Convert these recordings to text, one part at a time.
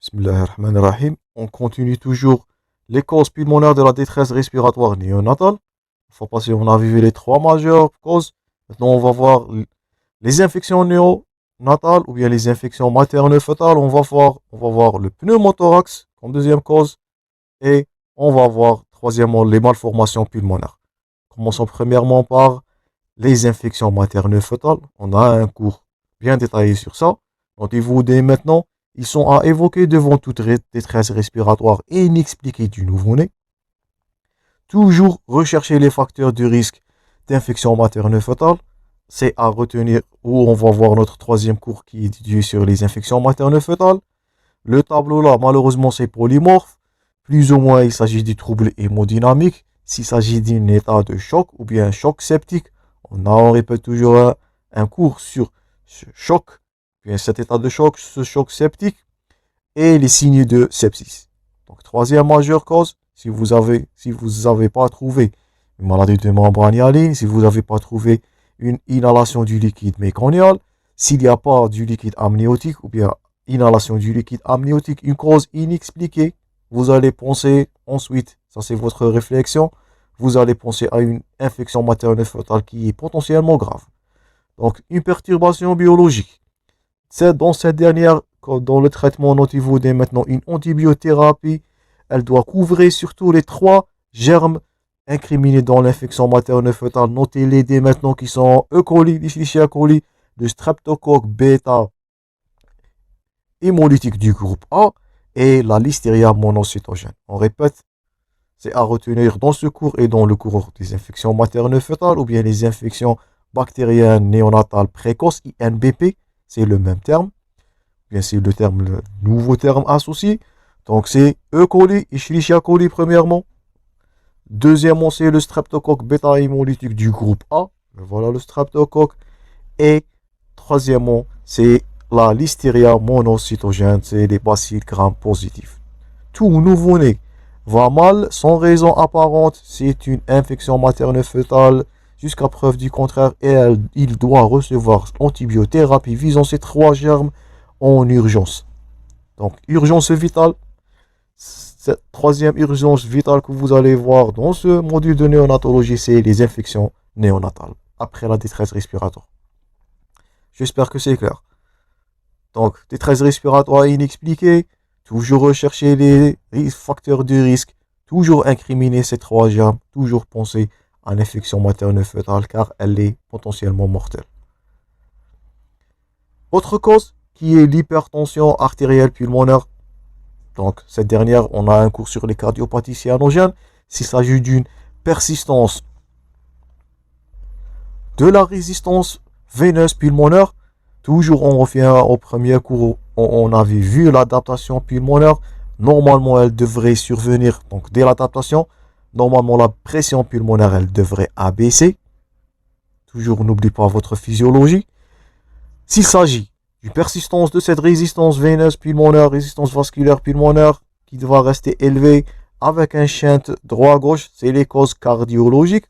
Bismillahirrahmanirrahim. On continue toujours les causes pulmonaires de la détresse respiratoire néonatale. Faut passer, on a vu les trois majeures causes. Maintenant, on va voir les infections néonatales ou bien les infections maternelles-fœtales. On va voir le pneumothorax comme deuxième cause et on va voir troisièmement les malformations pulmonaires. Commençons premièrement par les infections maternelles-fœtales. On a un cours bien détaillé sur ça. Notez-vous dès maintenant. Ils sont à évoquer devant toute détresse respiratoire inexpliquée du nouveau-né. Toujours rechercher les facteurs de risque d'infection maternelle-fœtale. C'est à retenir où on va voir notre troisième cours qui est dédié sur les infections maternelles-fœtales. Le tableau là, malheureusement, c'est polymorphe. Plus ou moins, il s'agit du trouble hémodynamique. S'il s'agit d'un état de choc ou bien un choc septique, on répète toujours un cours sur ce choc. Bien, cet état de choc, ce choc septique et les signes de sepsis. Donc, troisième majeure cause, si vous avez pas trouvé une maladie de membrane hyaline, si vous n'avez pas trouvé une inhalation du liquide méconial, s'il n'y a pas du liquide amniotique ou bien inhalation du liquide amniotique, une cause inexpliquée, vous allez penser ensuite, ça c'est votre réflexion, vous allez penser à une infection maternelle-fœtale qui est potentiellement grave. Donc, une perturbation biologique. C'est dans cette dernière, dans le traitement, notez-vous dès maintenant une antibiothérapie. Elle doit couvrir surtout les trois germes incriminés dans l'infection maternelle-fœtale. Notez-les dès maintenant qui sont E. coli, Escherichia coli, le streptocoque bêta hémolytique du groupe A et la listeria monocytogène. On répète, c'est à retenir dans ce cours et dans le cours des infections maternelles-fœtales ou bien les infections bactériennes néonatales précoces, INBP. C'est le même terme. Bien, c'est le nouveau terme associé. Donc, c'est E. coli, Escherichia coli, premièrement. Deuxièmement, c'est le streptocoque bêta-hémolytique du groupe A. Voilà le streptocoque. Et troisièmement, c'est la listeria monocytogène. C'est les bacilles gram positifs. Tout nouveau-né va mal sans raison apparente. C'est une infection maternelle-fœtale. Jusqu'à preuve du contraire, et il doit recevoir antibiothérapie visant ces trois germes en urgence. Donc, urgence vitale. Cette troisième urgence vitale que vous allez voir dans ce module de néonatologie, c'est les infections néonatales après la détresse respiratoire. J'espère que c'est clair. Donc, détresse respiratoire inexpliquée, toujours rechercher les facteurs de risque, toujours incriminer ces trois germes, toujours penser à l'infection maternelle-fœtale car elle est potentiellement mortelle. Autre cause qui est l'hypertension artérielle pulmonaire. Donc cette dernière, on a un cours sur les cardiopathies cyanogènes. S'il s'agit d'une persistance de la résistance veineuse pulmonaire, toujours on revient au premier cours, on avait vu l'adaptation pulmonaire. Normalement, elle devrait survenir donc dès l'adaptation. Normalement, la pression pulmonaire, elle devrait abaisser. Toujours, n'oublie pas votre physiologie. S'il s'agit d'une persistance de cette résistance veineuse pulmonaire, résistance vasculaire pulmonaire, qui devra rester élevée avec un shunt droit-gauche, c'est les causes cardiologiques.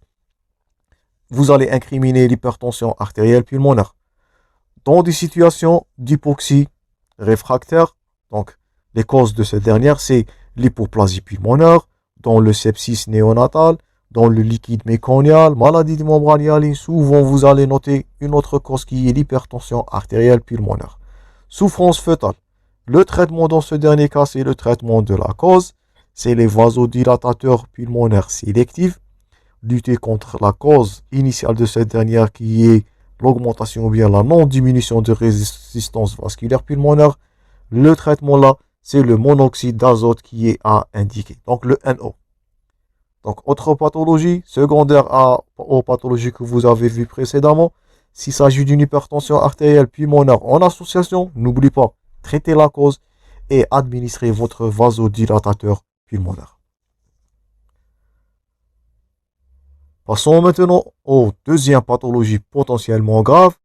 Vous allez incriminer l'hypertension artérielle pulmonaire. Dans des situations d'hypoxie réfractaire, donc les causes de cette dernière, c'est l'hypoplasie pulmonaire, dans le sepsis néonatal, dans le liquide méconial, maladie de membrane hyaline, souvent vous allez noter une autre cause qui est l'hypertension artérielle pulmonaire. Souffrance fœtale. Le traitement dans ce dernier cas, c'est le traitement de la cause. C'est les vasodilatateurs pulmonaires sélectifs. Lutter contre la cause initiale de cette dernière qui est l'augmentation ou bien la non-diminution de résistance vasculaire pulmonaire. Le traitement là, c'est le monoxyde d'azote qui est à indiquer. Donc le NO. Donc autre pathologie secondaire aux pathologies que vous avez vues précédemment. S'il s'agit d'une hypertension artérielle pulmonaire en association, n'oubliez pas, traitez la cause et administrez votre vasodilatateur pulmonaire. Passons maintenant aux deuxième pathologie potentiellement grave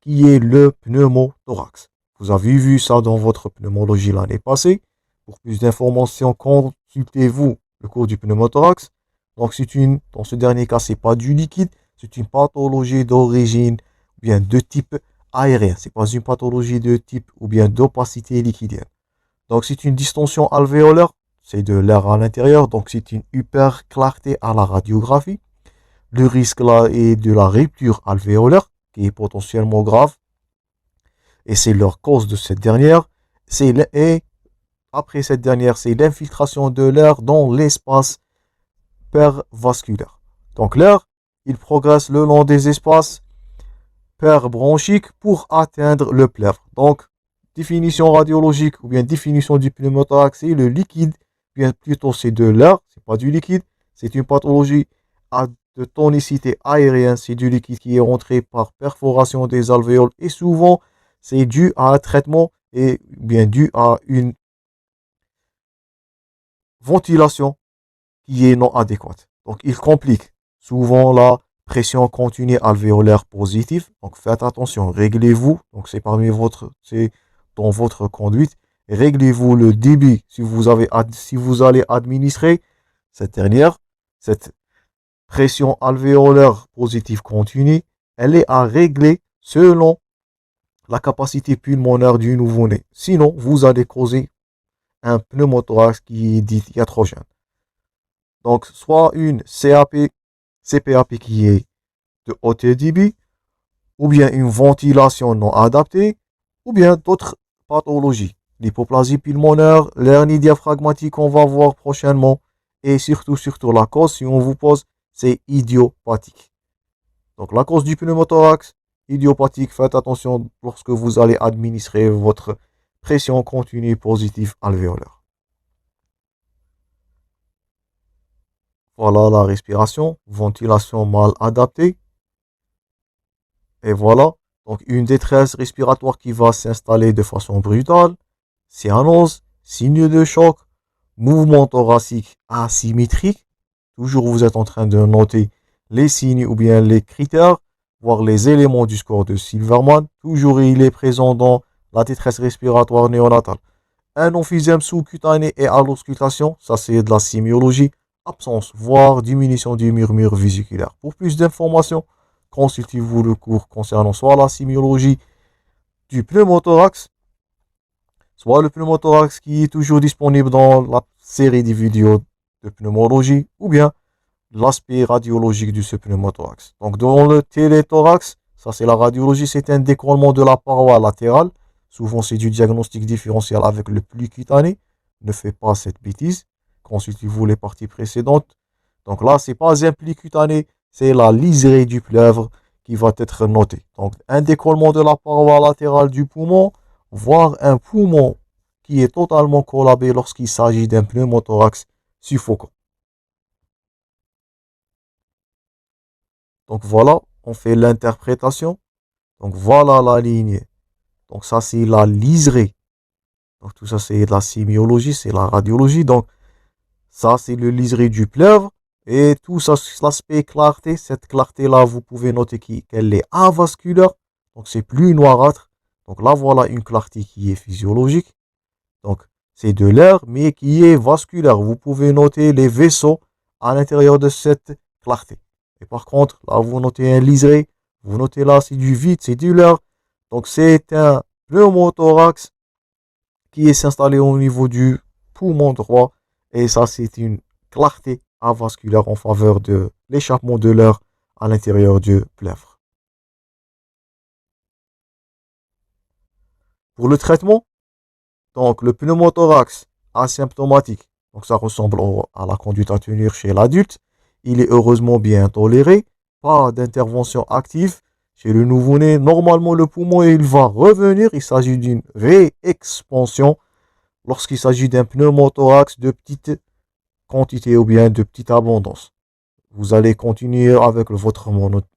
qui est le pneumothorax. Vous avez vu ça dans votre pneumologie l'année passée. Pour plus d'informations, consultez-vous le cours du pneumothorax. Donc, dans ce dernier cas, ce n'est pas du liquide, c'est une pathologie d'origine ou bien de type aérien. Ce n'est pas une pathologie de type ou bien d'opacité liquidienne. Donc c'est une distension alvéolaire, c'est de l'air à l'intérieur, donc c'est une hyper clarté à la radiographie. Le risque là est de la rupture alvéolaire, qui est potentiellement grave, et c'est leur cause de cette dernière. Et après cette dernière, c'est l'infiltration de l'air dans l'espace pervasculaire. Donc l'air, il progresse le long des espaces perbronchiques pour atteindre le pleuve. Donc, définition radiologique ou bien définition du pneumothorax, c'est le liquide, bien plutôt c'est de l'air, c'est pas du liquide, c'est une pathologie de tonicité aérienne, c'est du liquide qui est rentré par perforation des alvéoles et souvent c'est dû à un traitement et bien dû à une ventilation qui est non adéquate. Donc il complique souvent la pression continue alvéolaire positive. Donc faites attention, réglez-vous. Donc c'est c'est dans votre conduite. Réglez-vous le débit si vous allez administrer cette dernière, cette pression alvéolaire positive continue, elle est à régler selon la capacité pulmonaire du nouveau-né. Sinon, vous allez causer un pneumothorax qui est dit iatrogène. Donc, soit une CPAP qui est de haute débit, ou bien une ventilation non adaptée, ou bien d'autres pathologies. L'hypoplasie pulmonaire, l'hernie diaphragmatique qu'on va voir prochainement, et surtout la cause, si on vous pose, c'est idiopathique. Donc la cause du pneumothorax, idiopathique, faites attention lorsque vous allez administrer votre pression continue positive alvéolaire. Voilà la respiration, ventilation mal adaptée. Et voilà, donc une détresse respiratoire qui va s'installer de façon brutale, cyanose, signe de choc, mouvement thoracique asymétrique. Toujours vous êtes en train de noter les signes ou bien les critères, voire les éléments du score de Silverman. Toujours il est présent dans la détresse respiratoire néonatale. Un emphysème sous-cutané et à l'auscultation, ça c'est de la sémiologie. Absence, voire diminution du murmure vésiculaire. Pour plus d'informations, consultez-vous le cours concernant soit la sémiologie du pneumothorax, soit le pneumothorax qui est toujours disponible dans la série des vidéos de pneumologie, ou bien l'aspect radiologique de ce pneumothorax. Donc dans le téléthorax, ça c'est la radiologie, c'est un décollement de la paroi latérale. Souvent c'est du diagnostic différentiel avec le plus cutané. Ne faites pas cette bêtise. Consultez-vous les parties précédentes. Donc là, c'est pas un pli cutané, c'est la liserée du pleuve qui va être notée. Donc un décollement de la paroi latérale du poumon, voire un poumon qui est totalement collabé lorsqu'il s'agit d'un pneumothorax suffocant. Donc voilà, on fait l'interprétation. Donc voilà la ligne. Donc ça, c'est la liserée. Donc tout ça, c'est de la sémiologie, c'est la radiologie. Donc ça, c'est le liseré du pleuve. Et tout ça, l'aspect clarté, cette clarté-là, vous pouvez noter qu'elle est avasculaire. Donc c'est plus noirâtre. Donc là, voilà une clarté qui est physiologique. Donc c'est de l'air, mais qui est vasculaire. Vous pouvez noter les vaisseaux à l'intérieur de cette clarté. Et par contre, là, vous notez un liseré. Vous notez là, c'est du vide, c'est du l'air. Donc c'est un pneumothorax qui est installé au niveau du poumon droit. Et ça, c'est une clarté avasculaire en faveur de l'échappement de l'air à l'intérieur du pleuve. Pour le traitement, donc le pneumothorax asymptomatique, donc ça ressemble à la conduite à tenir chez l'adulte. Il est heureusement bien toléré, pas d'intervention active chez le nouveau-né. Normalement, le poumon, il va revenir. Il s'agit d'une réexpansion lorsqu'il s'agit d'un pneumothorax de petite quantité ou bien de petite abondance. Vous allez continuer avec votre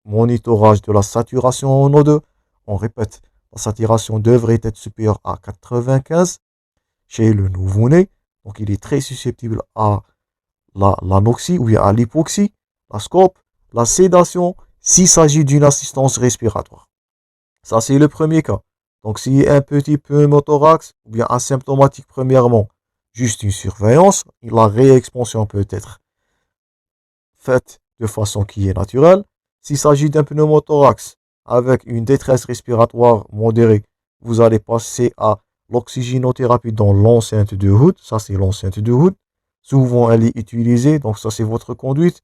monitorage de la saturation en O2. On répète, la saturation devrait être supérieure à 95 chez le nouveau-né. Donc, il est très susceptible à l'anoxie ou bien à l'hypoxie, la scope, la sédation, s'il s'agit d'une assistance respiratoire. Ça, c'est le premier cas. Donc, si un petit pneumothorax ou bien asymptomatique premièrement, juste une surveillance, la réexpansion peut être faite de façon qui est naturelle. S'il s'agit d'un pneumothorax avec une détresse respiratoire modérée, vous allez passer à l'oxygénothérapie dans l'enceinte de Hood. Ça, c'est l'enceinte de Hood. Souvent, elle est utilisée. Donc, ça, c'est votre conduite.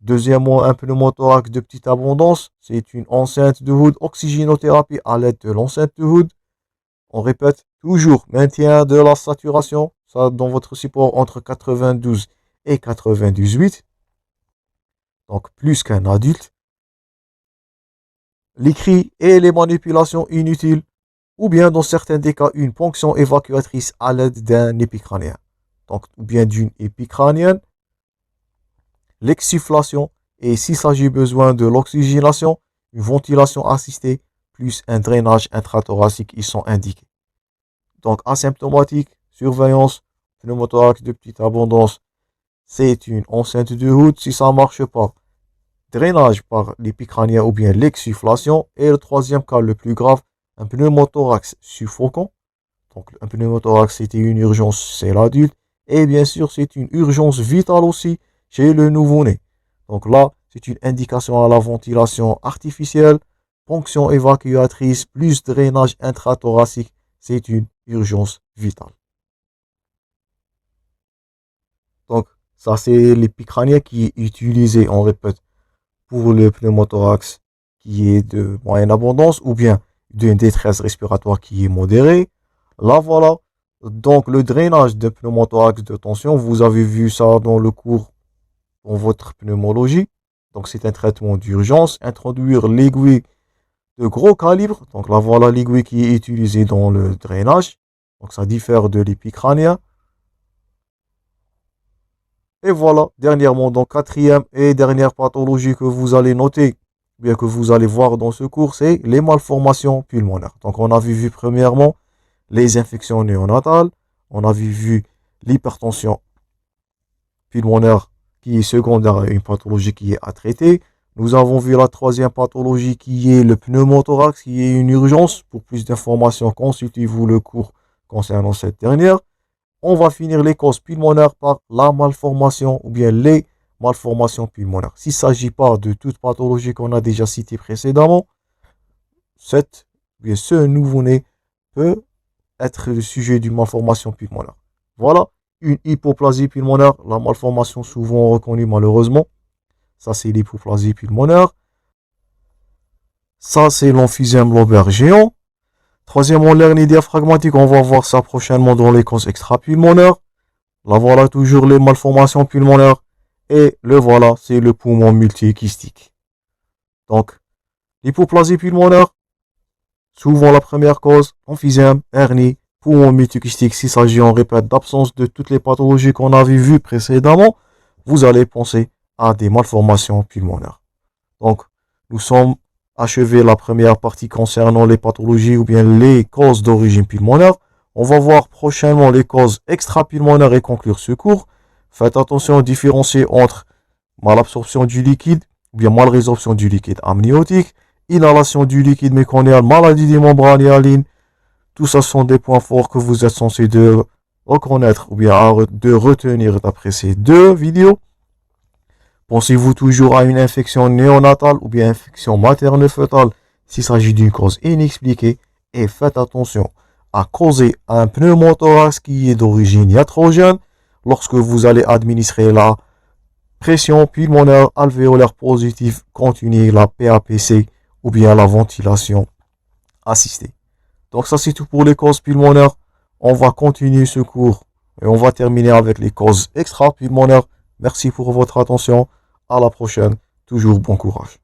Deuxièmement, un pneumothorax de petite abondance. C'est une enceinte de Hood. Oxygénothérapie à l'aide de l'enceinte de Hood. On répète toujours, maintien de la saturation. Ça, dans votre support, entre 92 et 98. Donc, plus qu'un adulte. Les cris et les manipulations inutiles. Ou bien, dans certains des cas, une ponction évacuatrice à l'aide d'un épicrânien. Donc, ou bien d'une épicrânienne. L'exsufflation. Et s'il s'agit besoin de l'oxygénation, une ventilation assistée, plus un drainage intrathoracique, ils sont indiqués. Donc, asymptomatique, surveillance, pneumothorax de petite abondance, c'est une enceinte de Hood. Si ça ne marche pas, drainage par l'épicrânien ou bien l'exsufflation. Et le troisième cas, le plus grave, un pneumothorax suffocant. Donc, un pneumothorax, c'était une urgence chez l'adulte. Et bien sûr, c'est une urgence vitale aussi chez le nouveau-né. Donc là, c'est une indication à la ventilation artificielle, ponction évacuatrice, plus drainage intrathoracique. C'est une urgence vitale. Donc, ça, c'est l'épicrânien qui est utilisé, on répète, pour le pneumothorax qui est de moyenne abondance ou bien d'une détresse respiratoire qui est modérée. Là, voilà. Donc, le drainage de pneumothorax de tension, vous avez vu ça dans le cours, dans votre pneumologie. Donc, c'est un traitement d'urgence. Introduire l'aiguille de gros calibre. Donc, là, voilà l'aiguille qui est utilisée dans le drainage. Donc, ça diffère de l'épicrânien. Et voilà, dernièrement, donc quatrième et dernière pathologie que vous allez noter, bien que vous allez voir dans ce cours, c'est les malformations pulmonaires. Donc, on a vu premièrement les infections néonatales, on a vu l'hypertension pulmonaire qui est secondaire à une pathologie qui est à traiter. Nous avons vu la troisième pathologie qui est le pneumothorax, qui est une urgence. Pour plus d'informations, consultez-vous le cours concernant cette dernière. On va finir les causes pulmonaires par la malformation ou bien les malformations pulmonaires. S'il ne s'agit pas de toute pathologie qu'on a déjà citée précédemment, ce nouveau-né peut être le sujet d'une malformation pulmonaire. Voilà, une hypoplasie pulmonaire, la malformation souvent reconnue malheureusement. Ça, c'est l'hypoplasie pulmonaire. Ça, c'est l'emphysème lobaire géant. Troisièmement, l'hernie diaphragmatique, on va voir ça prochainement dans les causes extrapulmonaires. Là, voilà toujours les malformations pulmonaires. Et le voilà, c'est le poumon multikystique. Donc, l'hypoplasie pulmonaire, souvent la première cause, emphysème, hernie, poumon multikystique. S'il s'agit, on répète, d'absence de toutes les pathologies qu'on avait vues précédemment, vous allez penser à des malformations pulmonaires. Donc, nous sommes achevé la première partie concernant les pathologies ou bien les causes d'origine pulmonaire. On va voir prochainement les causes extrapulmonaires et conclure ce cours. Faites attention à différencier entre malabsorption du liquide ou bien malrésorption du liquide amniotique, inhalation du liquide méconial, maladie des membranes hyalines. Tout ça sont des points forts que vous êtes censés de reconnaître ou bien de retenir d'après ces deux vidéos. Pensez-vous toujours à une infection néonatale ou bien infection materne-fœtale s'il s'agit d'une cause inexpliquée? Et faites attention à causer un pneumothorax qui est d'origine iatrogène lorsque vous allez administrer la pression pulmonaire alvéolaire positive continue, la PAPC ou bien la ventilation assistée. Donc ça, c'est tout pour les causes pulmonaires. On va continuer ce cours et on va terminer avec les causes extrapulmonaires. Merci pour votre attention. À la prochaine. Toujours bon courage.